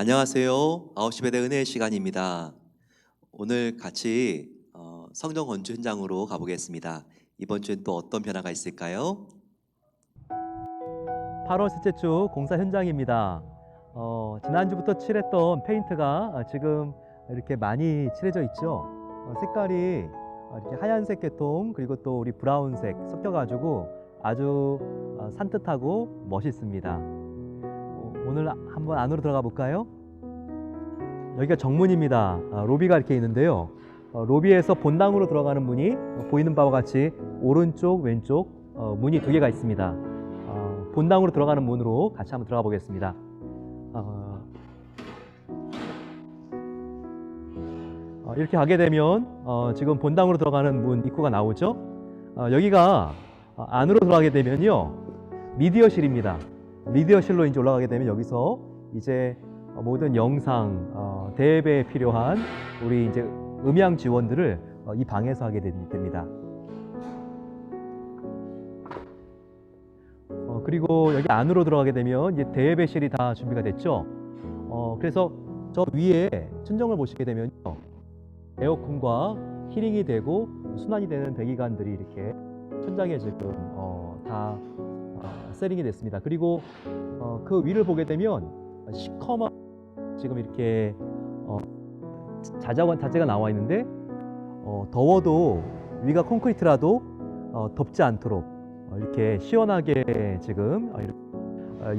안녕하세요. 9시 배대 은혜의 시간입니다. 오늘 같이 성경 건축 현장으로 가보겠습니다. 이번 주엔 또 어떤 변화가 있을까요? 8월 셋째 주 공사 현장입니다. 지난주부터 칠했던 페인트가 지금 이렇게 많이 칠해져 있죠. 색깔이 이렇게 하얀색 계통 그리고 또 우리 브라운색 섞여가지고 아주 산뜻하고 멋있습니다. 오늘 한번 안으로 들어가 볼까요? 여기가 정문입니다. 로비가 이렇게 있는데요. 로비에서 본당으로 들어가는 문이 보이는 바와 같이 오른쪽 왼쪽 문이 두 개가 있습니다. 본당으로 들어가는 문으로 같이 한번 들어가 보겠습니다. 이렇게 가게 되면 지금 본당으로 들어가는 문 입구가 나오죠. 여기가 안으로 들어가게 되면요 미디어실입니다. 미디어실로 이제 올라가게 되면 여기서 이제 모든 영상 대회에 필요한 우리 이제 음향 지원들을 이 방에서 하게 됩니다. 그리고 여기 안으로 들어가게 되면 이제 대예배실이 다 준비가 됐죠. 그래서 저 위에 천정을 보시게 되면요, 에어컨과 히링이 되고 순환이 되는 배기관들이 이렇게 천장에 지금 다 세팅이 됐습니다. 그리고 그 위를 보게 되면 시커먼 지금 이렇게 자재가 나와 있는데 더워도 위가 콘크리트라도 덥지 않도록 이렇게 시원하게 지금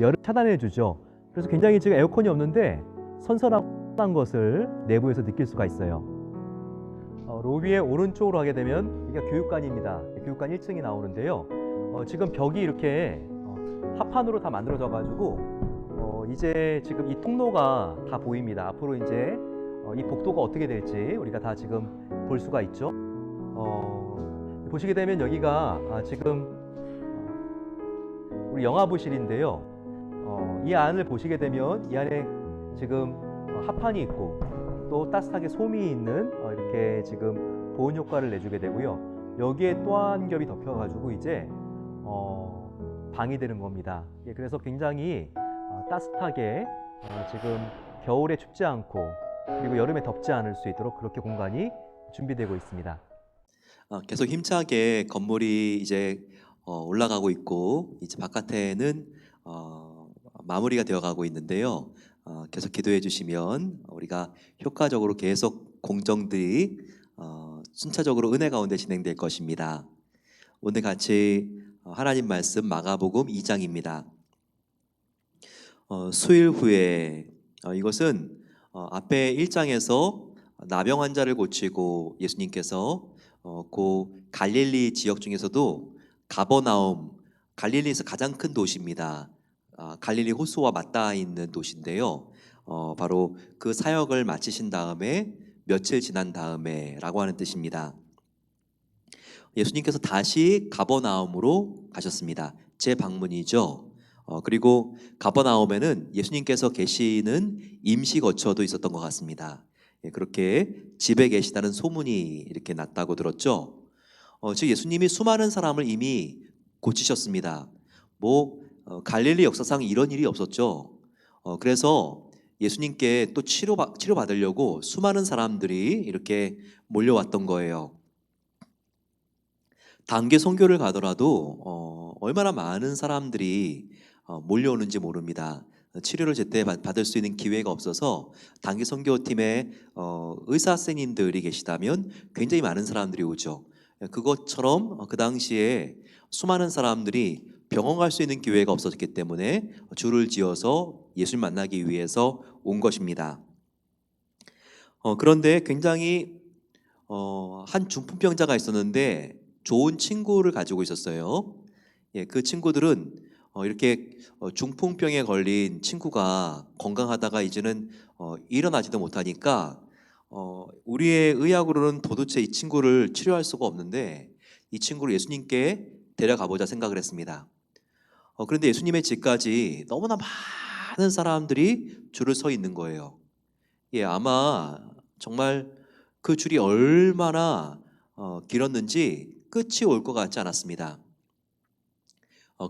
열을 차단해 주죠. 그래서 굉장히 지금 에어컨이 없는데 선선한 것을 내부에서 느낄 수가 있어요. 로비의 오른쪽으로 가게 되면 여기가 교육관입니다. 교육관 1층이 나오는데요. 지금 벽이 이렇게 합판으로 다 만들어져 가지고 이제 지금 이 통로가 다 보입니다. 앞으로 이제 이 복도가 어떻게 될지 우리가 다 지금 볼 수가 있죠. 보시게 되면 여기가 지금 우리 영화부실인데요. 이 안을 보시게 되면 이 안에 지금 합판이 있고 또 따뜻하게 솜이 있는 이렇게 지금 보온 효과를 내주게 되고요. 여기에 또 한 겹이 덮여가지고 이제 방이 되는 겁니다. 그래서 굉장히 따뜻하게 지금 겨울에 춥지 않고 그리고 여름에 덥지 않을 수 있도록 그렇게 공간이 준비되고 있습니다. 계속 힘차게 건물이 이제 올라가고 있고 이제 바깥에는 마무리가 되어가고 있는데요. 계속 기도해 주시면 우리가 효과적으로 계속 공정들이 순차적으로 은혜 가운데 진행될 것입니다. 오늘 같이 하나님 말씀 마가복음 2장입니다. 수일 후에 이것은 앞에 1장에서 나병 환자를 고치고 예수님께서 그 갈릴리 지역 중에서도 가버나움, 갈릴리에서 가장 큰 도시입니다. 갈릴리 호수와 맞닿아 있는 도시인데요. 바로 그 사역을 마치신 다음에 며칠 지난 다음에 라고 하는 뜻입니다. 예수님께서 다시 가버나움으로 가셨습니다. 재방문이죠. 그리고 가버나움에는 예수님께서 계시는 임시 거처도 있었던 것 같습니다. 그렇게 집에 계시다는 소문이 이렇게 났다고 들었죠. 즉 예수님이 수많은 사람을 이미 고치셨습니다. 갈릴리 역사상 이런 일이 없었죠. 그래서 예수님께 또 치료받으려고 수많은 사람들이 이렇게 몰려왔던 거예요. 단기 선교를 가더라도 얼마나 많은 사람들이 몰려오는지 모릅니다. 치료를 제때 받을 수 있는 기회가 없어서 단기 선교팀에 의사 선생님들이 계시다면 굉장히 많은 사람들이 오죠. 그것처럼 그 당시에 수많은 사람들이 병원 갈 수 있는 기회가 없었기 때문에 줄을 지어서 예수님 만나기 위해서 온 것입니다. 그런데 굉장히 한 중풍병자가 있었는데 좋은 친구를 가지고 있었어요. 그 친구들은 이렇게 중풍병에 걸린 친구가 건강하다가 이제는 일어나지도 못하니까 우리의 의학으로는 도대체 이 친구를 치료할 수가 없는데 이 친구를 예수님께 데려가 보자 생각을 했습니다. 그런데 예수님의 집까지 너무나 많은 사람들이 줄을 서 있는 거예요. 아마 정말 그 줄이 얼마나 길었는지 끝이 올 것 같지 않았습니다.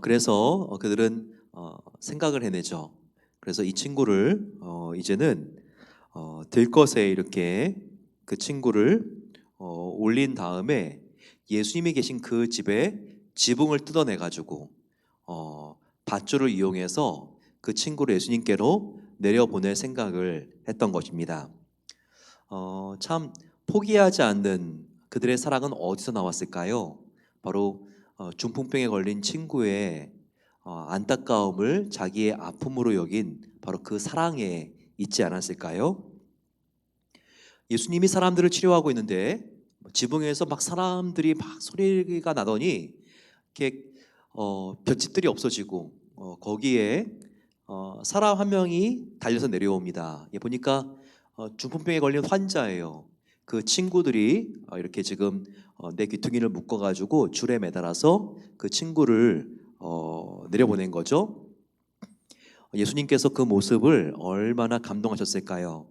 그래서 그들은 생각을 해내죠. 그래서 이 친구를 이제는 들것에 이렇게 그 친구를 올린 다음에 예수님이 계신 그 집에 지붕을 뜯어내 가지고 밧줄을 이용해서 그 친구를 예수님께로 내려보낼 생각을 했던 것입니다. 참 포기하지 않는 그들의 사랑은 어디서 나왔을까요? 바로 중풍병에 걸린 친구의 안타까움을 자기의 아픔으로 여긴 바로 그 사랑에 있지 않았을까요? 예수님이 사람들을 치료하고 있는데 지붕에서 막 사람들이 막 소리가 나더니 이렇게 볏짚들이 없어지고 거기에 사람 한 명이 달려서 내려옵니다. 보니까 중풍병에 걸린 환자예요. 그 친구들이 이렇게 지금 내 귀퉁이를 묶어가지고 줄에 매달아서 그 친구를 내려보낸 거죠. 예수님께서 그 모습을 얼마나 감동하셨을까요?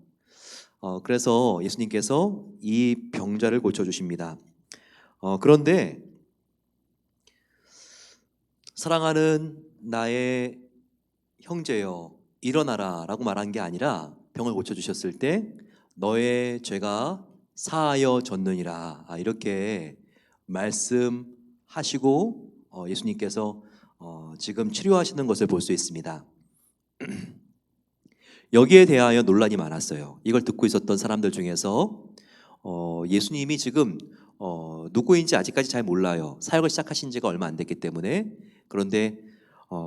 그래서 예수님께서 이 병자를 고쳐주십니다. 그런데 사랑하는 나의 형제여 일어나라 라고 말한 게 아니라 병을 고쳐주셨을 때 너의 죄가 사하여졌느니라 이렇게 말씀하시고 예수님께서 지금 치료하시는 것을 볼 수 있습니다. 여기에 대하여 논란이 많았어요. 이걸 듣고 있었던 사람들 중에서 예수님이 지금 누구인지 아직까지 잘 몰라요. 사역을 시작하신 지가 얼마 안 됐기 때문에. 그런데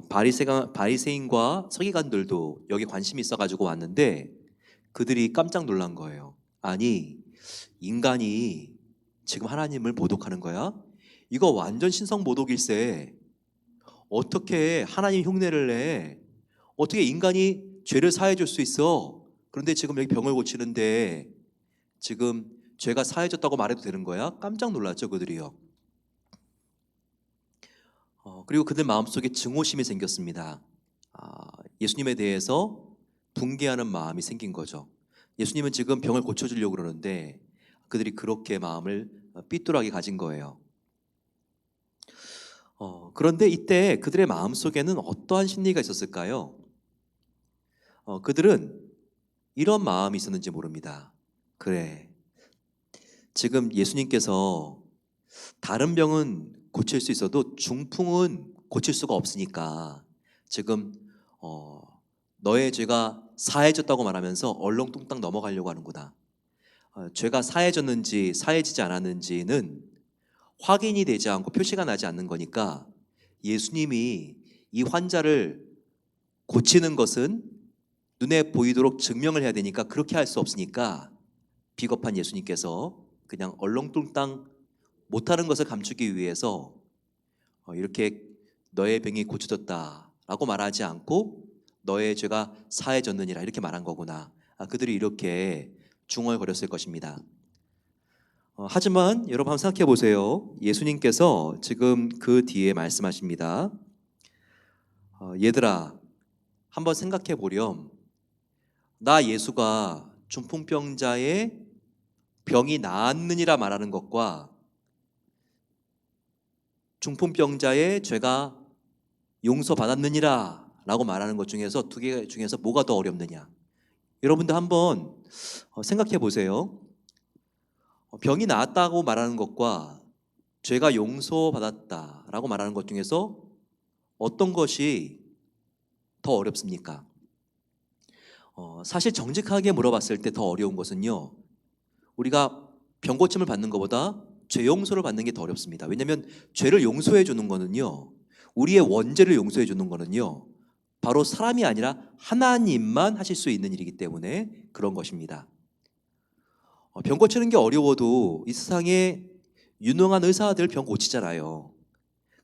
바리새인과 서기관들도 여기 관심이 있어가지고 왔는데 그들이 깜짝 놀란 거예요. 아니, 인간이 지금 하나님을 모독하는 거야? 이거 완전 신성모독일세. 어떻게 하나님 흉내를 내? 어떻게 인간이 죄를 사해 줄 수 있어? 그런데 지금 여기 병을 고치는데 지금 죄가 사해졌다고 말해도 되는 거야? 깜짝 놀랐죠, 그들이요. 그리고 그들 마음속에 증오심이 생겼습니다. 예수님에 대해서 분개하는 마음이 생긴 거죠. 예수님은 지금 병을 고쳐주려고 그러는데 그들이 그렇게 마음을 삐뚤하게 가진 거예요. 그런데 이때 그들의 마음속에는 어떠한 심리가 있었을까요? 그들은 이런 마음이 있었는지 모릅니다. 그래, 지금 예수님께서 다른 병은 고칠 수 있어도 중풍은 고칠 수가 없으니까 지금 너의 죄가 사해졌다고 말하면서 얼렁뚱땅 넘어가려고 하는구나. 죄가 사해졌는지 사해지지 않았는지는 확인이 되지 않고 표시가 나지 않는 거니까 예수님이 이 환자를 고치는 것은 눈에 보이도록 증명을 해야 되니까 그렇게 할 수 없으니까 비겁한 예수님께서 그냥 얼렁뚱땅 못하는 것을 감추기 위해서 이렇게 너의 병이 고쳐졌다라고 말하지 않고 너의 죄가 사해졌느니라 이렇게 말한 거구나. 그들이 이렇게 중얼거렸을 것입니다. 하지만 여러분 한번 생각해 보세요. 예수님께서 지금 그 뒤에 말씀하십니다. 얘들아 한번 생각해 보렴. 나 예수가 중풍병자의 병이 나았느니라 말하는 것과 중풍병자의 죄가 용서받았느니라 라고 말하는 것 중에서 두 개 중에서 뭐가 더 어렵느냐. 여러분들 한번 생각해 보세요. 병이 나았다고 말하는 것과 죄가 용서받았다라고 말하는 것 중에서 어떤 것이 더 어렵습니까? 사실 정직하게 물어봤을 때 더 어려운 것은요, 우리가 병 고침을 받는 것보다 죄 용서를 받는 게 더 어렵습니다. 왜냐하면 죄를 용서해 주는 거는요, 우리의 원죄를 용서해 주는 거는요, 바로 사람이 아니라 하나님만 하실 수 있는 일이기 때문에 그런 것입니다. 병 고치는 게 어려워도 이 세상에 유능한 의사들 병 고치잖아요.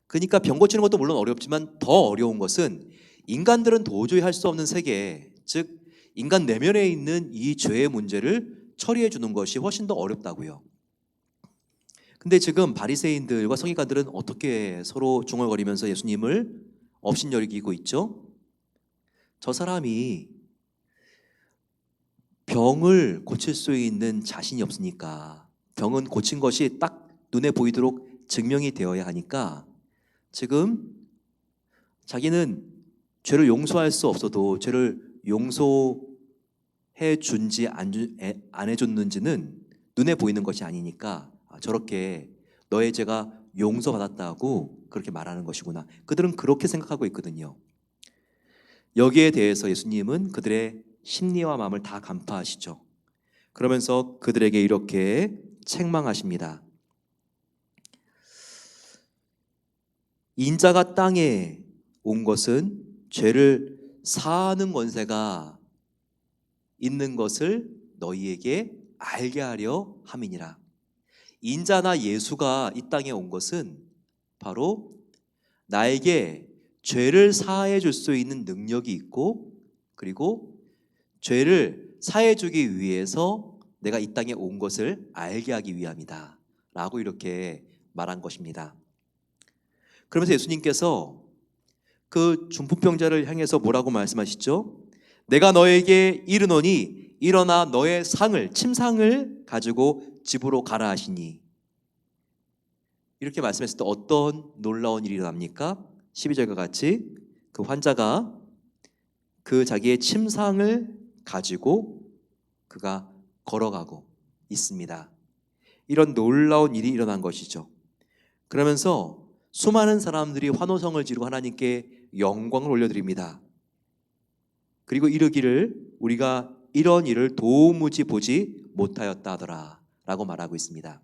그러니까 병 고치는 것도 물론 어렵지만 더 어려운 것은 인간들은 도저히 할 수 없는 세계, 즉 인간 내면에 있는 이 죄의 문제를 처리해 주는 것이 훨씬 더 어렵다고요. 근데 지금 바리새인들과 서기관들은 어떻게 서로 중얼거리면서 예수님을 업신여기고 있죠? 저 사람이 병을 고칠 수 있는 자신이 없으니까, 병은 고친 것이 딱 눈에 보이도록 증명이 되어야 하니까 지금 자기는 죄를 용서할 수 없어도 죄를 용서해 준지 안 해줬는지는 눈에 보이는 것이 아니니까 저렇게 너의 죄가 용서받았다고 그렇게 말하는 것이구나. 그들은 그렇게 생각하고 있거든요. 여기에 대해서 예수님은 그들의 심리와 마음을 다 간파하시죠. 그러면서 그들에게 이렇게 책망하십니다. 인자가 땅에 온 것은 죄를 사하는 권세가 있는 것을 너희에게 알게 하려 함이니라. 인자나 예수가 이 땅에 온 것은 바로 나에게 죄를 사해 줄 수 있는 능력이 있고, 그리고 죄를 사해 주기 위해서 내가 이 땅에 온 것을 알게 하기 위함이다 라고 이렇게 말한 것입니다. 그러면서 예수님께서 그 중풍병자를 향해서 뭐라고 말씀하시죠? 내가 너에게 이르노니 일어나 너의 침상을 가지고 집으로 가라 하시니, 이렇게 말씀했을 때 어떤 놀라운 일이 일어납니까? 12절과 같이 그 환자가 그 자기의 침상을 가지고 그가 걸어가고 있습니다. 이런 놀라운 일이 일어난 것이죠. 그러면서 수많은 사람들이 환호성을 지르고 하나님께 영광을 올려드립니다. 그리고 이르기를 우리가 이런 일을 도무지 보지 못하였다 하더라 라고 말하고 있습니다.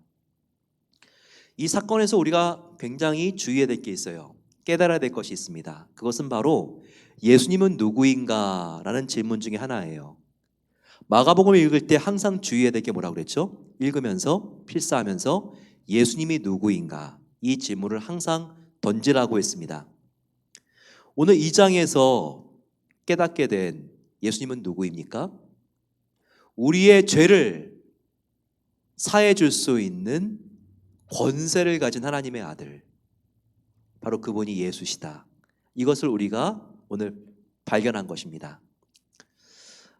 이 사건에서 우리가 굉장히 주의해야 될 게 있어요. 깨달아야 될 것이 있습니다. 그것은 바로 예수님은 누구인가 라는 질문 중에 하나예요. 마가복음을 읽을 때 항상 주의해야 될 게 뭐라고 그랬죠? 읽으면서 필사하면서 예수님이 누구인가 이 질문을 항상 던지라고 했습니다. 오늘 이 장에서 깨닫게 된 예수님은 누구입니까? 우리의 죄를 사해 줄 수 있는 권세를 가진 하나님의 아들, 바로 그분이 예수시다. 이것을 우리가 오늘 발견한 것입니다.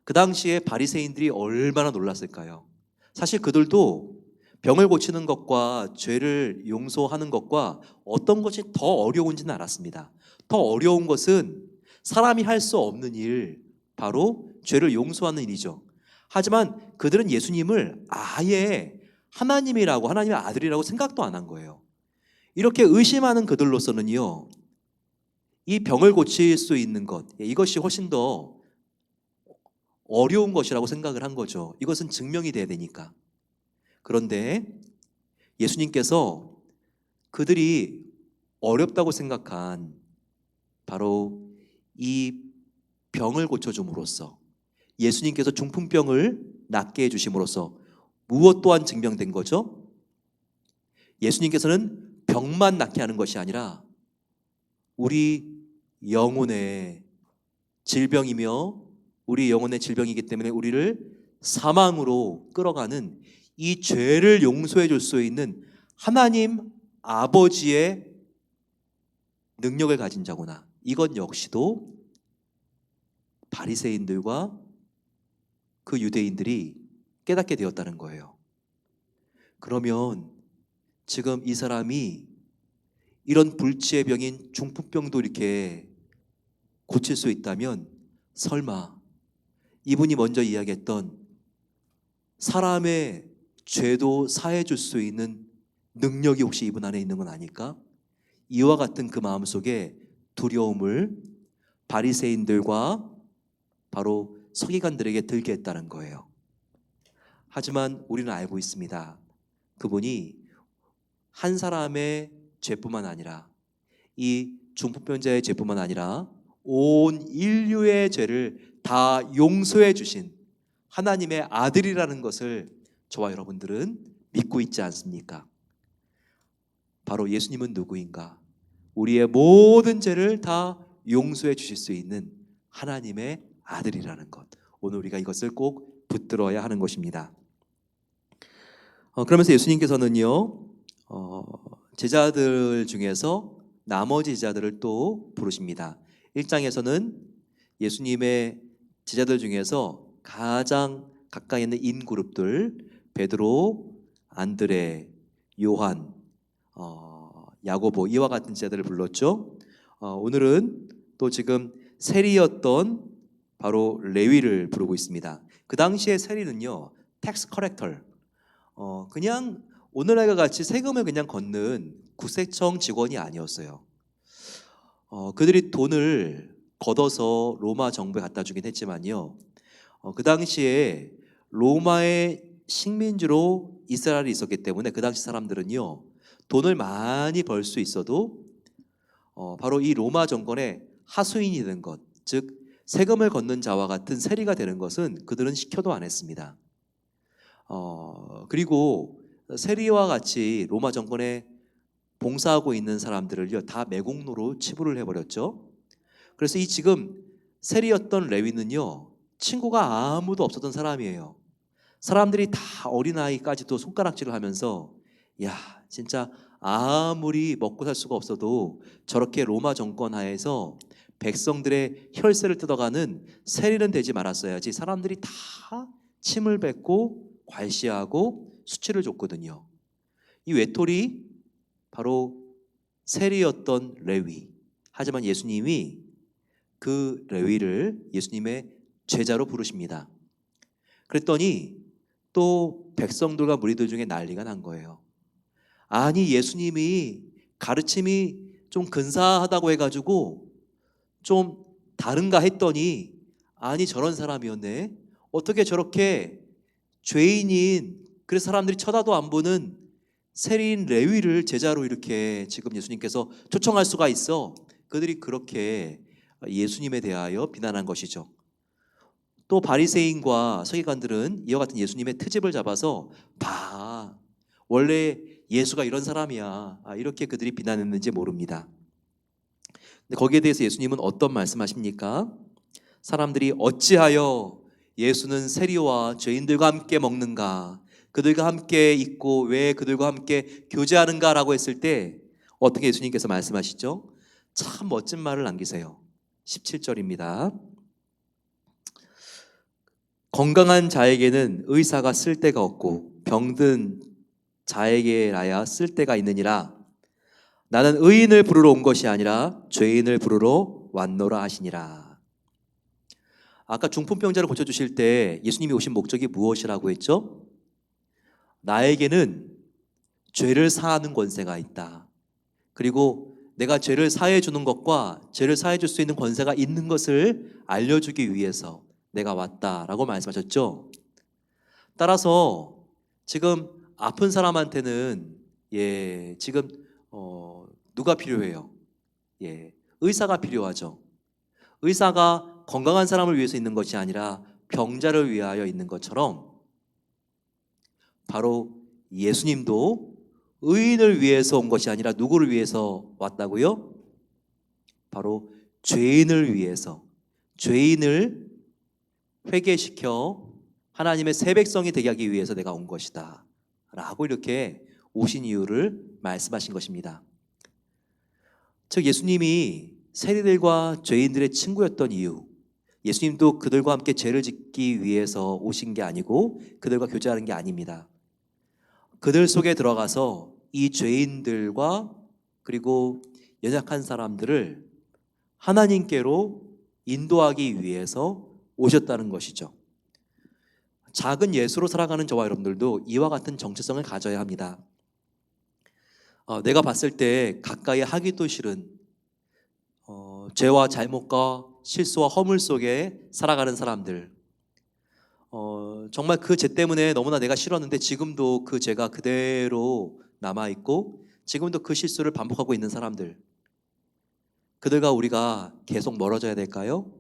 그 당시에 바리새인들이 얼마나 놀랐을까요? 사실 그들도 병을 고치는 것과 죄를 용서하는 것과 어떤 것이 더 어려운지는 알았습니다. 더 어려운 것은 사람이 할 수 없는 일, 바로 죄를 용서하는 일이죠. 하지만 그들은 예수님을 아예 하나님이라고, 하나님의 아들이라고 생각도 안 한 거예요. 이렇게 의심하는 그들로서는요, 이 병을 고칠 수 있는 것, 이것이 훨씬 더 어려운 것이라고 생각을 한 거죠. 이것은 증명이 돼야 되니까. 그런데 예수님께서 그들이 어렵다고 생각한 바로 이 병을 고쳐줌으로써, 예수님께서 중풍병을 낫게 해주심으로써 무엇 또한 증명된 거죠? 예수님께서는 병만 낫게 하는 것이 아니라 우리 영혼의 질병이며 우리 영혼의 질병이기 때문에 우리를 사망으로 끌어가는 이 죄를 용서해 줄 수 있는 하나님 아버지의 능력을 가진 자구나. 이것 역시도 바리새인들과 그 유대인들이 깨닫게 되었다는 거예요. 그러면 지금 이 사람이 이런 불치의 병인 중풍병도 이렇게 고칠 수 있다면 설마 이분이 먼저 이야기했던 사람의 죄도 사해 줄 수 있는 능력이 혹시 이분 안에 있는 건 아닐까? 이와 같은 그 마음속에 두려움을 바리새인들과 바로 서기관들에게 들게 했다는 거예요. 하지만 우리는 알고 있습니다. 그분이 한 사람의 죄뿐만 아니라 이 중풍병자의 죄뿐만 아니라 온 인류의 죄를 다 용서해 주신 하나님의 아들이라는 것을 저와 여러분들은 믿고 있지 않습니까? 바로 예수님은 누구인가? 우리의 모든 죄를 다 용서해 주실 수 있는 하나님의 아들이라는 것, 오늘 우리가 이것을 꼭 붙들어야 하는 것입니다. 그러면서 예수님께서는요, 제자들 중에서 나머지 제자들을 또 부르십니다. 1장에서는 예수님의 제자들 중에서 가장 가까이 있는 인그룹들, 베드로, 안드레, 요한, 야고보, 이와 같은 제자들을 불렀죠. 오늘은 또 지금 세리였던 바로 레위를 부르고 있습니다. 그 당시에 세리는요, 텍스 커렉터, 그냥 오늘날과 같이 세금을 그냥 걷는 국세청 직원이 아니었어요. 그들이 돈을 걷어서 로마 정부에 갖다 주긴 했지만요, 그 당시에 로마의 식민지로 이스라엘이 있었기 때문에 그 당시 사람들은요, 돈을 많이 벌 수 있어도 바로 이 로마 정권의 하수인이 되는 것, 즉 세금을 걷는 자와 같은 세리가 되는 것은 그들은 시켜도 안 했습니다. 그리고 세리와 같이 로마 정권에 봉사하고 있는 사람들을요, 다 매국노로 치부를 해버렸죠. 그래서 이 지금 세리였던 레위는요, 친구가 아무도 없었던 사람이에요. 사람들이 다 어린아이까지도 손가락질을 하면서, 야, 진짜 아무리 먹고 살 수가 없어도 저렇게 로마 정권 하에서 백성들의 혈세를 뜯어가는 세리는 되지 말았어야지, 사람들이 다 침을 뱉고 괄시하고 수치를 줬거든요. 이 외톨이 바로 세리였던 레위. 하지만 예수님이 그 레위를 예수님의 제자로 부르십니다. 그랬더니 또 백성들과 무리들 중에 난리가 난 거예요. 아니, 예수님이 가르침이 좀 근사하다고 해가지고 좀 다른가 했더니, 아니 저런 사람이었네. 어떻게 저렇게 죄인인, 그래서 사람들이 쳐다도 안 보는 세리인 레위를 제자로 이렇게 지금 예수님께서 초청할 수가 있어. 그들이 그렇게 예수님에 대하여 비난한 것이죠. 또 바리새인과 서기관들은 이와 같은 예수님의 트집을 잡아서, 봐, 원래 예수가 이런 사람이야, 이렇게 그들이 비난했는지 모릅니다. 근데 거기에 대해서 예수님은 어떤 말씀하십니까? 사람들이 어찌하여 예수는 세리와 죄인들과 함께 먹는가, 그들과 함께 있고 왜 그들과 함께 교제하는가라고 했을 때 어떻게 예수님께서 말씀하시죠? 참 멋진 말을 남기세요. 17절입니다. 건강한 자에게는 의사가 쓸데가 없고 병든 자에게라야 쓸데가 있느니라. 나는 의인을 부르러 온 것이 아니라 죄인을 부르러 왔노라 하시니라. 아까 중풍병자를 고쳐주실 때 예수님이 오신 목적이 무엇이라고 했죠? 나에게는 죄를 사하는 권세가 있다. 그리고 내가 죄를 사해 주는 것과 죄를 사해 줄 수 있는 권세가 있는 것을 알려주기 위해서 내가 왔다라고 말씀하셨죠. 따라서 지금 아픈 사람한테는 지금 누가 필요해요? 의사가 필요하죠. 의사가 건강한 사람을 위해서 있는 것이 아니라 병자를 위하여 있는 것처럼, 바로 예수님도 의인을 위해서 온 것이 아니라 누구를 위해서 왔다고요? 바로 죄인을 위해서, 죄인을 회개시켜 하나님의 새 백성이 되게 하기 위해서 내가 온 것이다 라고 이렇게 오신 이유를 말씀하신 것입니다. 즉 예수님이 세리들과 죄인들의 친구였던 이유, 예수님도 그들과 함께 죄를 짓기 위해서 오신 게 아니고 그들과 교제하는 게 아닙니다. 그들 속에 들어가서 이 죄인들과 그리고 연약한 사람들을 하나님께로 인도하기 위해서 오셨다는 것이죠. 작은 예수로 살아가는 저와 여러분들도 이와 같은 정체성을 가져야 합니다. 내가 봤을 때 가까이 하기도 싫은 죄와 잘못과 실수와 허물 속에 살아가는 사람들, 정말 그 죄 때문에 너무나 내가 싫었는데 지금도 그 죄가 그대로 남아있고 지금도 그 실수를 반복하고 있는 사람들, 그들과 우리가 계속 멀어져야 될까요?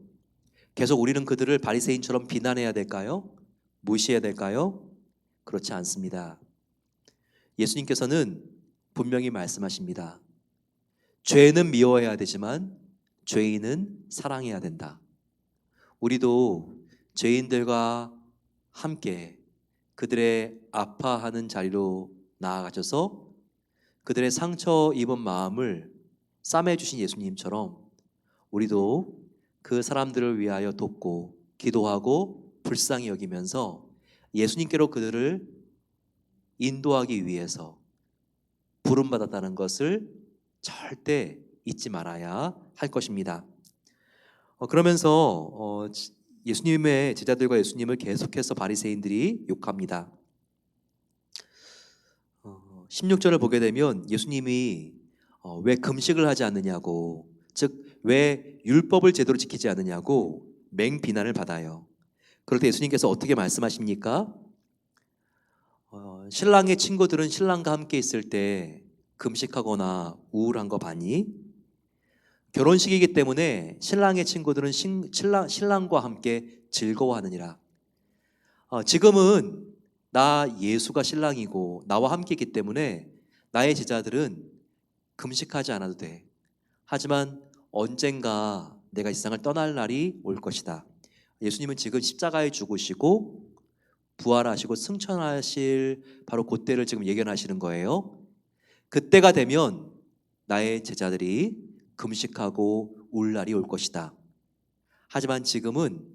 계속 우리는 그들을 바리새인처럼 비난해야 될까요? 무시해야 될까요? 그렇지 않습니다. 예수님께서는 분명히 말씀하십니다. 죄는 미워해야 되지만 죄인은 사랑해야 된다. 우리도 죄인들과 함께 그들의 아파하는 자리로 나아가셔서 그들의 상처 입은 마음을 싸매주신 예수님처럼 우리도 그 사람들을 위하여 돕고 기도하고 불쌍히 여기면서 예수님께로 그들을 인도하기 위해서 부름받았다는 것을 절대 잊지 말아야 할 것입니다. 그러면서 예수님의 제자들과 예수님을 계속해서 바리새인들이 욕합니다. 16절을 보게 되면 예수님이 왜 금식을 하지 않느냐고, 즉 왜 율법을 제대로 지키지 않느냐고 맹비난을 받아요. 그럴 때 예수님께서 어떻게 말씀하십니까? 신랑의 친구들은 신랑과 함께 있을 때 금식하거나 우울한 거 봤니? 결혼식이기 때문에 신랑의 친구들은 신랑과 함께 즐거워하느니라. 지금은 나 예수가 신랑이고 나와 함께 있기 때문에 나의 제자들은 금식하지 않아도 돼. 하지만 언젠가 내가 이 세상을 떠날 날이 올 것이다. 예수님은 지금 십자가에 죽으시고 부활하시고 승천하실 바로 그때를 지금 예견하시는 거예요. 그때가 되면 나의 제자들이 금식하고 울 날이 올 것이다. 하지만 지금은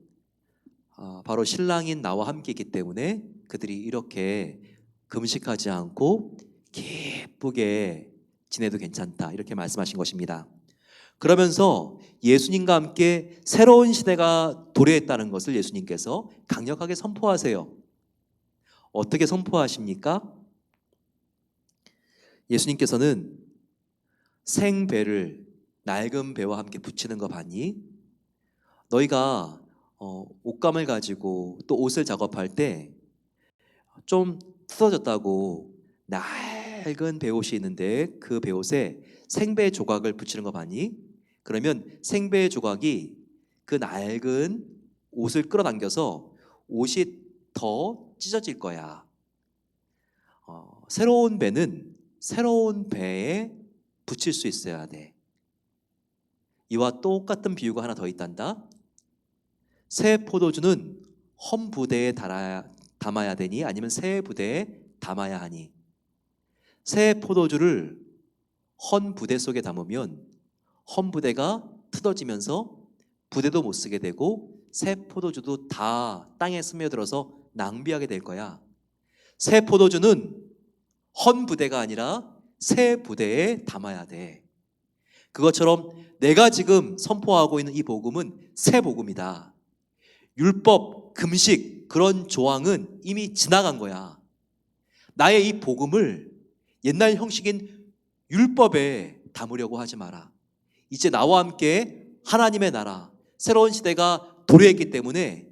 바로 신랑인 나와 함께 있기 때문에 그들이 이렇게 금식하지 않고 기쁘게 지내도 괜찮다, 이렇게 말씀하신 것입니다. 그러면서 예수님과 함께 새로운 시대가 도래했다는 것을 예수님께서 강력하게 선포하세요. 어떻게 선포하십니까? 예수님께서는 생배를 낡은 배와 함께 붙이는 거 봤니? 너희가 옷감을 가지고 또 옷을 작업할 때 좀 뜯어졌다고 낡은 배옷이 있는데 그 배옷에 생배 조각을 붙이는 거 봤니? 그러면 생배 조각이 그 낡은 옷을 끌어당겨서 옷이 더 찢어질 거야. 새로운 배는 새로운 배에 붙일 수 있어야 돼. 이와 똑같은 비유가 하나 더 있단다. 새 포도주는 헌 부대에 담아야 되니 아니면 새 부대에 담아야 하니? 새 포도주를 헌 부대 속에 담으면 헌 부대가 뜯어지면서 부대도 못 쓰게 되고 새 포도주도 다 땅에 스며들어서 낭비하게 될 거야. 새 포도주는 헌 부대가 아니라 새 부대에 담아야 돼. 그것처럼 내가 지금 선포하고 있는 이 복음은 새 복음이다. 율법, 금식 그런 조항은 이미 지나간 거야. 나의 이 복음을 옛날 형식인 율법에 담으려고 하지 마라. 이제 나와 함께 하나님의 나라, 새로운 시대가 도래했기 때문에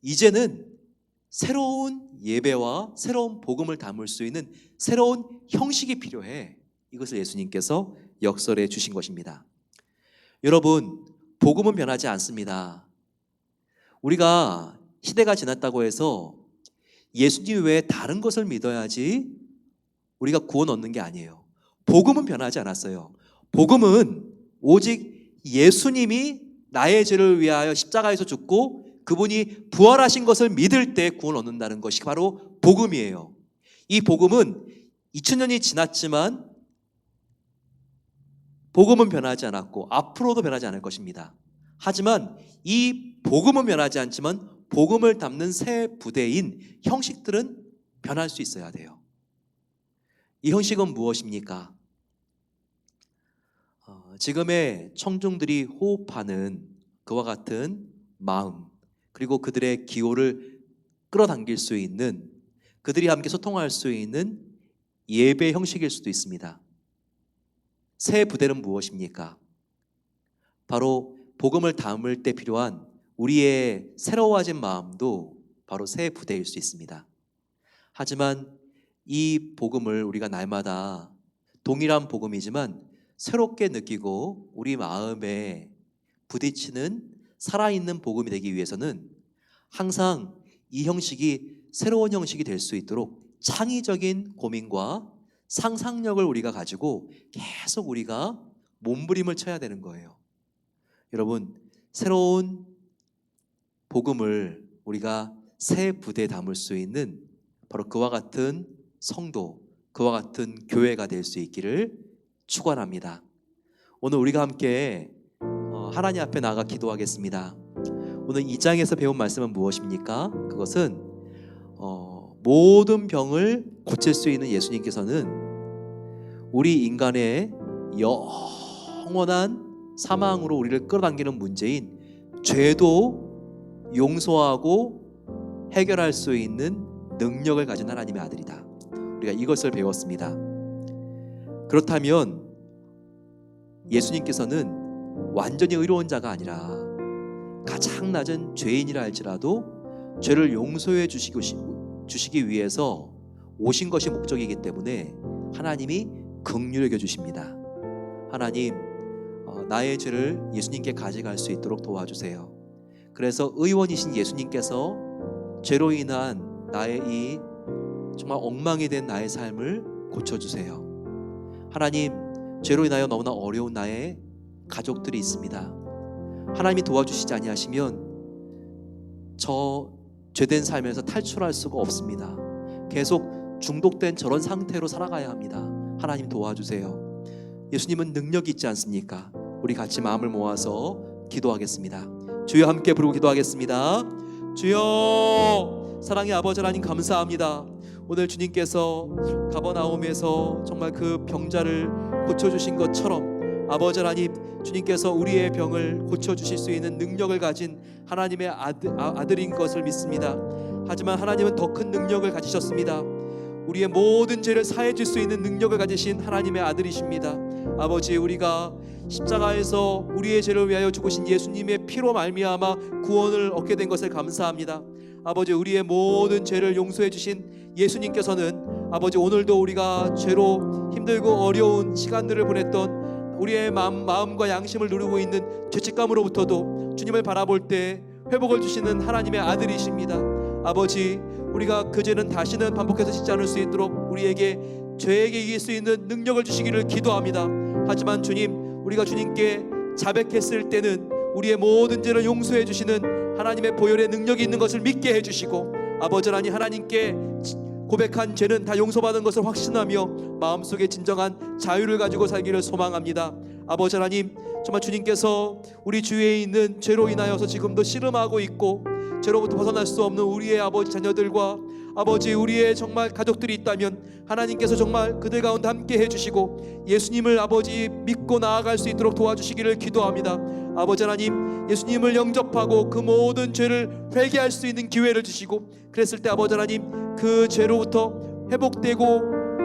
이제는 새로운 예배와 새로운 복음을 담을 수 있는 새로운 형식이 필요해. 이것을 예수님께서 역설해 주신 것입니다. 여러분, 복음은 변하지 않습니다. 우리가 시대가 지났다고 해서 예수님 외에 다른 것을 믿어야지 우리가 구원 얻는 게 아니에요. 복음은 변하지 않았어요. 복음은 오직 예수님이 나의 죄를 위하여 십자가에서 죽고 그분이 부활하신 것을 믿을 때 구원 얻는다는 것이 바로 복음이에요. 이 복음은 2000년이 지났지만 복음은 변하지 않았고 앞으로도 변하지 않을 것입니다. 하지만 이 복음은 변하지 않지만 복음을 담는 새 부대인 형식들은 변할 수 있어야 돼요. 이 형식은 무엇입니까? 지금의 청중들이 호흡하는 그와 같은 마음, 그리고 그들의 기호를 끌어당길 수 있는, 그들이 함께 소통할 수 있는 예배 형식일 수도 있습니다. 새 부대는 무엇입니까? 바로 복음을 담을 때 필요한 우리의 새로워진 마음도 바로 새 부대일 수 있습니다. 하지만 이 복음을 우리가 날마다 동일한 복음이지만 새롭게 느끼고 우리 마음에 부딪히는 살아있는 복음이 되기 위해서는 항상 이 형식이 새로운 형식이 될 수 있도록 창의적인 고민과 상상력을 우리가 가지고 계속 우리가 몸부림을 쳐야 되는 거예요. 여러분, 새로운 복음을 우리가 새 부대에 담을 수 있는 바로 그와 같은 성도, 그와 같은 교회가 될 수 있기를 축원합니다. 오늘 우리가 함께 하나님 앞에 나가 기도하겠습니다. 오늘 2장에서 배운 말씀은 무엇입니까? 그것은 모든 병을 고칠 수 있는 예수님께서는 우리 인간의 영원한 사망으로 우리를 끌어당기는 문제인 죄도 용서하고 해결할 수 있는 능력을 가진 하나님의 아들이다. 우리가 이것을 배웠습니다. 그렇다면 예수님께서는 완전히 의로운 자가 아니라 가장 낮은 죄인이라 할지라도 죄를 용서해 주시기 위해서 오신 것이 목적이기 때문에 하나님이 긍휼히 여겨 주십니다. 하나님, 나의 죄를 예수님께 가져갈 수 있도록 도와주세요. 그래서 의원이신 예수님께서 죄로 인한 나의 이 정말 엉망이 된 나의 삶을 고쳐주세요. 하나님, 죄로 인하여 너무나 어려운 나의 가족들이 있습니다. 하나님이 도와주시지 아니하시면 저 죄된 삶에서 탈출할 수가 없습니다. 계속 중독된 저런 상태로 살아가야 합니다. 하나님 도와주세요. 예수님은 능력이 있지 않습니까? 우리 같이 마음을 모아서 기도하겠습니다. 주여, 함께 부르고 기도하겠습니다. 주여, 사랑의 아버지 하나님, 감사합니다. 오늘 주님께서 가버나움에서 정말 그 병자를 고쳐주신 것처럼 아버지 하나님, 주님께서 우리의 병을 고쳐주실 수 있는 능력을 가진 하나님의 아들인 것을 믿습니다. 하지만 하나님은 더 큰 능력을 가지셨습니다. 우리의 모든 죄를 사해 줄 수 있는 능력을 가지신 하나님의 아들이십니다. 아버지, 우리가 십자가에서 우리의 죄를 위하여 죽으신 예수님의 피로 말미암아 구원을 얻게 된 것을 감사합니다. 아버지, 우리의 모든 죄를 용서해 주신 예수님께서는 아버지, 오늘도 우리가 죄로 힘들고 어려운 시간들을 보냈던 우리의 마음과 양심을 누르고 있는 죄책감으로부터도 주님을 바라볼 때 회복을 주시는 하나님의 아들이십니다. 아버지, 우리가 그 죄는 다시는 반복해서 짓지 않을 수 있도록 우리에게 죄에게 이길 수 있는 능력을 주시기를 기도합니다. 하지만 주님, 우리가 주님께 자백했을 때는 우리의 모든 죄를 용서해 주시는 하나님의 보혈의 능력이 있는 것을 믿게 해주시고, 아버지 하나님, 하나님께 고백한 죄는 다 용서받은 것을 확신하며 마음속에 진정한 자유를 가지고 살기를 소망합니다. 아버지 하나님, 정말 주님께서 우리 주위에 있는 죄로 인하여서 지금도 씨름하고 있고 죄로부터 벗어날 수 없는 우리의 아버지 자녀들과 아버지 우리의 정말 가족들이 있다면 하나님께서 정말 그들 가운데 함께 해주시고 예수님을 아버지 믿고 나아갈 수 있도록 도와주시기를 기도합니다. 아버지 하나님, 예수님을 영접하고 그 모든 죄를 회개할 수 있는 기회를 주시고, 그랬을 때 아버지 하나님, 그 죄로부터 회복되고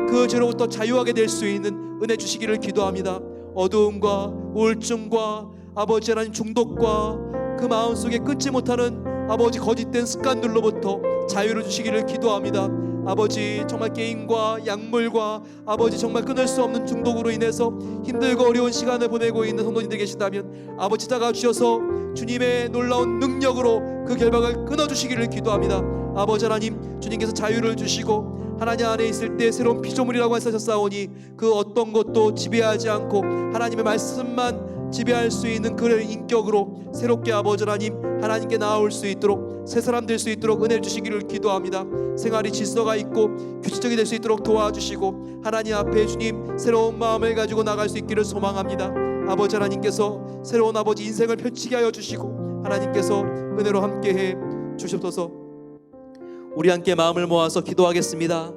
그 죄로부터 자유하게 될 수 있는 은혜 주시기를 기도합니다. 어두움과 우울증과 아버지 하나님 중독과 그 마음속에 끊지 못하는 아버지 거짓된 습관들로부터 자유를 주시기를 기도합니다. 아버지, 정말 게임과 약물과 아버지 정말 끊을 수 없는 중독으로 인해서 힘들고 어려운 시간을 보내고 있는 성도님들 계시다면 아버지 찾아가 주셔서 주님의 놀라운 능력으로 그 결박을 끊어주시기를 기도합니다. 아버지 하나님, 주님께서 자유를 주시고 하나님 안에 있을 때 새로운 피조물이라고 하셨사오니 그 어떤 것도 지배하지 않고 하나님의 말씀만 지배할 수 있는 그런 인격으로 새롭게 아버지 하나님, 하나님께 나아올 수 있도록 새 사람 될 수 있도록 은혜를 주시기를 기도합니다. 생활이 질서가 있고 규칙적이 될 수 있도록 도와주시고 하나님 앞에 주님 새로운 마음을 가지고 나갈 수 있기를 소망합니다. 아버지 하나님께서 새로운 아버지 인생을 펼치게 하여 주시고 하나님께서 은혜로 함께해 주시옵소서. 우리 함께 마음을 모아서 기도하겠습니다.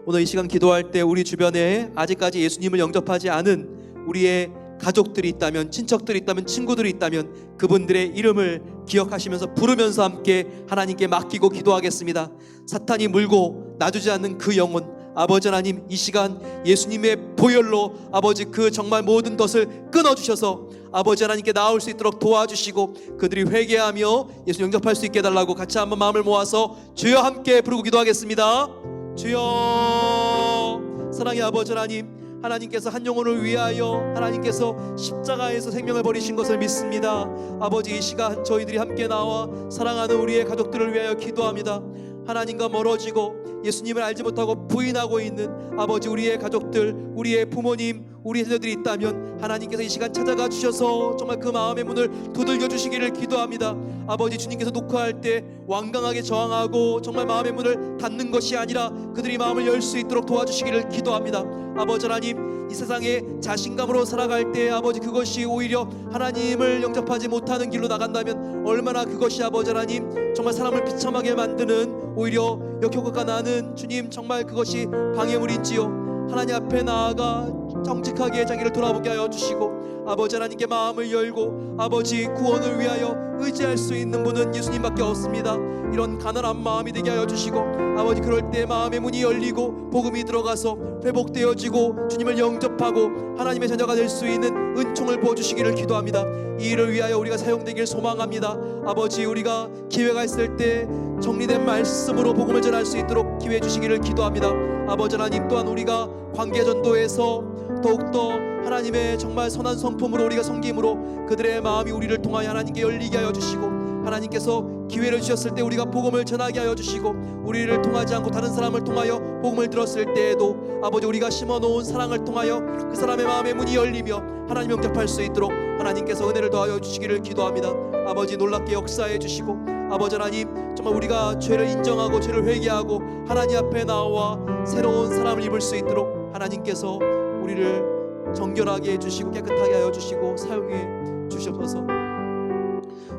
오늘 이 시간 기도할 때 우리 주변에 아직까지 예수님을 영접하지 않은 우리의 가족들이 있다면, 친척들이 있다면, 친구들이 있다면 그분들의 이름을 기억하시면서 부르면서 함께 하나님께 맡기고 기도하겠습니다. 사탄이 물고 놔주지 않는 그 영혼, 아버지 하나님, 이 시간 예수님의 보혈로 아버지 그 정말 모든 것을 끊어주셔서 아버지 하나님께 나올 수 있도록 도와주시고 그들이 회개하며 예수 영접할 수 있게 해달라고 같이 한번 마음을 모아서 주여 함께 부르고 기도하겠습니다. 주여, 사랑의 아버지 하나님, 하나님께서 한 영혼을 위하여 하나님께서 십자가에서 생명을 버리신 것을 믿습니다. 아버지, 이 시간 저희들이 함께 나와 사랑하는 우리의 가족들을 위하여 기도합니다. 하나님과 멀어지고 예수님을 알지 못하고 부인하고 있는 아버지 우리의 가족들, 우리의 부모님, 우리 자녀들이 있다면 하나님께서 이 시간 찾아가 주셔서 정말 그 마음의 문을 두들겨 주시기를 기도합니다. 아버지, 주님께서 녹화할 때 완강하게 저항하고 정말 마음의 문을 닫는 것이 아니라 그들이 마음을 열 수 있도록 도와주시기를 기도합니다. 아버지 하나님, 이 세상에 자신감으로 살아갈 때 아버지 그것이 오히려 하나님을 영접하지 못하는 길로 나간다면 얼마나 그것이 아버지 하나님 정말 사람을 비참하게 만드는 오히려 역효과가 나는 주님 정말 그것이 방해물인지요. 하나님 앞에 나아가 정직하게 자기를 돌아보게 하여 주시고 아버지 하나님께 마음을 열고 아버지 구원을 위하여 의지할 수 있는 분은 예수님밖에 없습니다. 이런 가난한 마음이 되게 하여 주시고 아버지, 그럴 때 마음의 문이 열리고 복음이 들어가서 회복되어지고 주님을 영접하고 하나님의 자녀가 될 수 있는 은총을 부어주시기를 기도합니다. 이 일을 위하여 우리가 사용되길 소망합니다. 아버지, 우리가 기회가 있을 때 정리된 말씀으로 복음을 전할 수 있도록 기회해 주시기를 기도합니다. 아버지 하나님, 또한 우리가 관계 전도에서 더욱더 하나님의 정말 선한 성품으로 우리가 섬김으로 그들의 마음이 우리를 통하여 하나님께 열리게 하여 주시고, 하나님께서 기회를 주셨을 때 우리가 복음을 전하게 하여 주시고, 우리를 통하지 않고 다른 사람을 통하여 복음을 들었을 때에도 아버지, 우리가 심어놓은 사랑을 통하여 그 사람의 마음의 문이 열리며 하나님 영접할 수 있도록 하나님께서 은혜를 더하여 주시기를 기도합니다. 아버지, 놀랍게 역사해 주시고, 아버지 하나님, 정말 우리가 죄를 인정하고 죄를 회개하고 하나님 앞에 나와 새로운 사람을 입을 수 있도록 하나님께서 우리를 정결하게 해주시고 깨끗하게 하여 주시고 사용해 주시옵소서.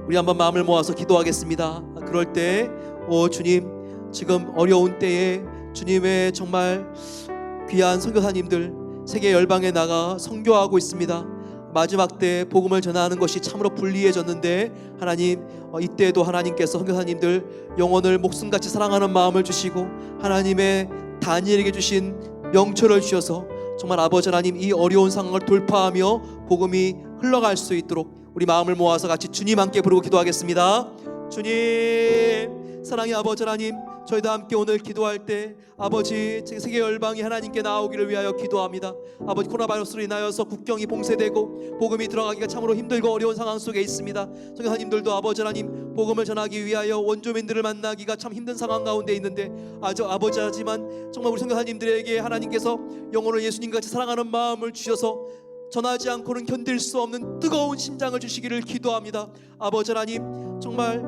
우리 한번 마음을 모아서 기도하겠습니다. 그럴 때 주님, 지금 어려운 때에 주님의 정말 귀한 선교사님들 세계 열방에 나가 선교하고 있습니다. 마지막 때 복음을 전하는 것이 참으로 불리해졌는데 하나님, 이때도 하나님께서 선교사님들 영혼을 목숨같이 사랑하는 마음을 주시고 하나님의 다니엘에게 주신 명철을 주셔서 정말 아버지 하나님, 이 어려운 상황을 돌파하며 복음이 흘러갈 수 있도록 우리 마음을 모아서 같이 주님 함께 부르고 기도하겠습니다. 주님, 사랑의 아버지 하나님, 저희도 함께 오늘 기도할 때 아버지, 세계 열방이 하나님께 나오기를 위하여 기도합니다. 아버지, 코로나 바이러스로 인하여서 국경이 봉쇄되고 복음이 들어가기가 참으로 힘들고 어려운 상황 속에 있습니다. 선교사님들도 아버지 하나님, 복음을 전하기 위하여 원주민들을 만나기가 참 힘든 상황 가운데 있는데 아버지 하지만 정말 우리 선교사님들에게 하나님께서 영혼을 예수님같이 사랑하는 마음을 주셔서 전하지 않고는 견딜 수 없는 뜨거운 심장을 주시기를 기도합니다. 아버지 하나님, 정말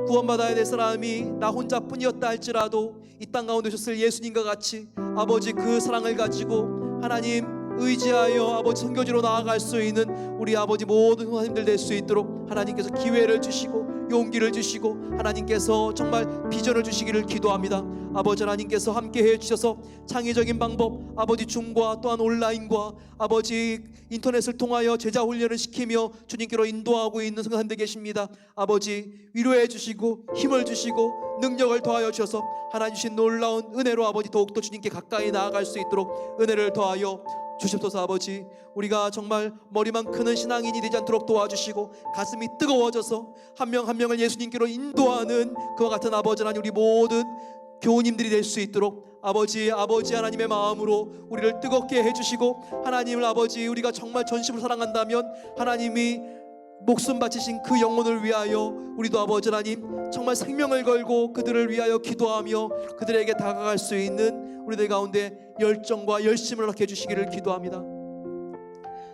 구원받아야 될 사람이 나 혼자뿐이었다 할지라도 이 땅 가운데 오셨을 예수님과 같이 아버지, 그 사랑을 가지고 하나님 의지하여 아버지 선교지로 나아갈 수 있는 우리 아버지 모든 선생님들 될 수 있도록 하나님께서 기회를 주시고 용기를 주시고 하나님께서 정말 비전을 주시기를 기도합니다. 아버지 하나님께서 함께해 주셔서 창의적인 방법, 아버지 줌과 또한 온라인과 아버지 인터넷을 통하여 제자 훈련을 시키며 주님께로 인도하고 있는 성도님들 계십니다. 아버지, 위로해 주시고 힘을 주시고 능력을 더하여 주셔서 하나님 주신 놀라운 은혜로 아버지 더욱더 주님께 가까이 나아갈 수 있도록 은혜를 더하여 주시옵소서. 아버지, 우리가 정말 머리만 크는 신앙인이 되지 않도록 도와주시고 가슴이 뜨거워져서 한 명 한 명을 예수님께로 인도하는 그와 같은 아버지 하나님, 우리 모든 교우님들이 될 수 있도록 아버지 하나님의 마음으로 우리를 뜨겁게 해주시고, 하나님을 아버지, 우리가 정말 전심으로 사랑한다면 하나님이 목숨 바치신 그 영혼을 위하여 우리도 아버지 하나님 정말 생명을 걸고 그들을 위하여 기도하며 그들에게 다가갈 수 있는 우리들 가운데 열정과 열심을 갖게 해주시기를 기도합니다.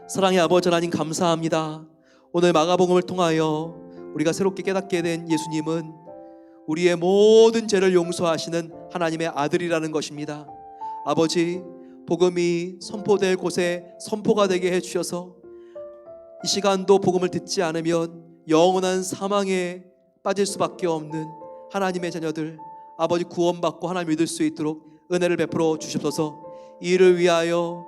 사랑의 아버지 하나님, 감사합니다. 오늘 마가복음을 통하여 우리가 새롭게 깨닫게 된 예수님은 우리의 모든 죄를 용서하시는 하나님의 아들이라는 것입니다. 아버지, 복음이 선포될 곳에 선포가 되게 해주셔서 이 시간도 복음을 듣지 않으면 영원한 사망에 빠질 수밖에 없는 하나님의 자녀들, 아버지 구원받고 하나님 믿을 수 있도록 은혜를 베풀어 주시옵소서. 이 일을 위하여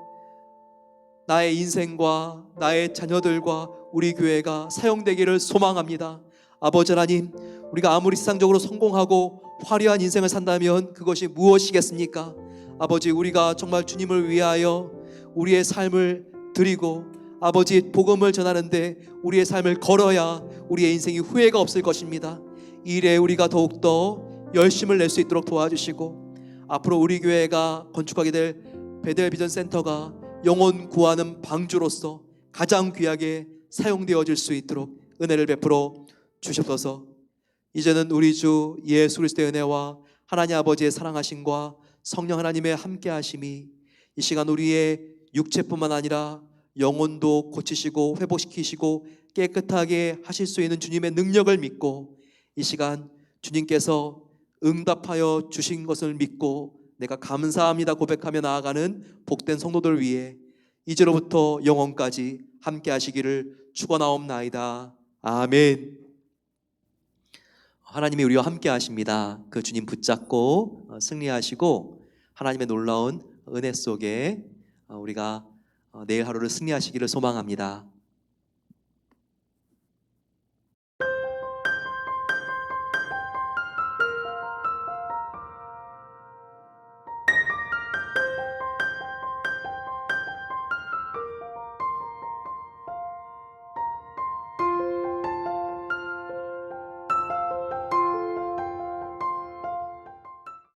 나의 인생과 나의 자녀들과 우리 교회가 사용되기를 소망합니다. 아버지 하나님, 우리가 아무리 세상적으로 성공하고 화려한 인생을 산다면 그것이 무엇이겠습니까? 아버지, 우리가 정말 주님을 위하여 우리의 삶을 드리고 아버지 복음을 전하는데 우리의 삶을 걸어야 우리의 인생이 후회가 없을 것입니다. 이 일에 우리가 더욱더 열심을 낼 수 있도록 도와주시고, 앞으로 우리 교회가 건축하게 될 베델 비전 센터가 영혼 구하는 방주로서 가장 귀하게 사용되어질 수 있도록 은혜를 베풀어 주시옵소서. 이제는 우리 주 예수 그리스도의 은혜와 하나님 아버지의 사랑하심과 성령 하나님의 함께하심이 이 시간 우리의 육체뿐만 아니라 영혼도 고치시고 회복시키시고 깨끗하게 하실 수 있는 주님의 능력을 믿고, 이 시간 주님께서 응답하여 주신 것을 믿고 내가 감사합니다 고백하며 나아가는 복된 성도들 위해 이제로부터 영원까지 함께 하시기를 축원하옵나이다. 아멘. 하나님이 우리와 함께 하십니다. 그 주님 붙잡고 승리하시고 하나님의 놀라운 은혜 속에 우리가 내일 하루를 승리하시기를 소망합니다.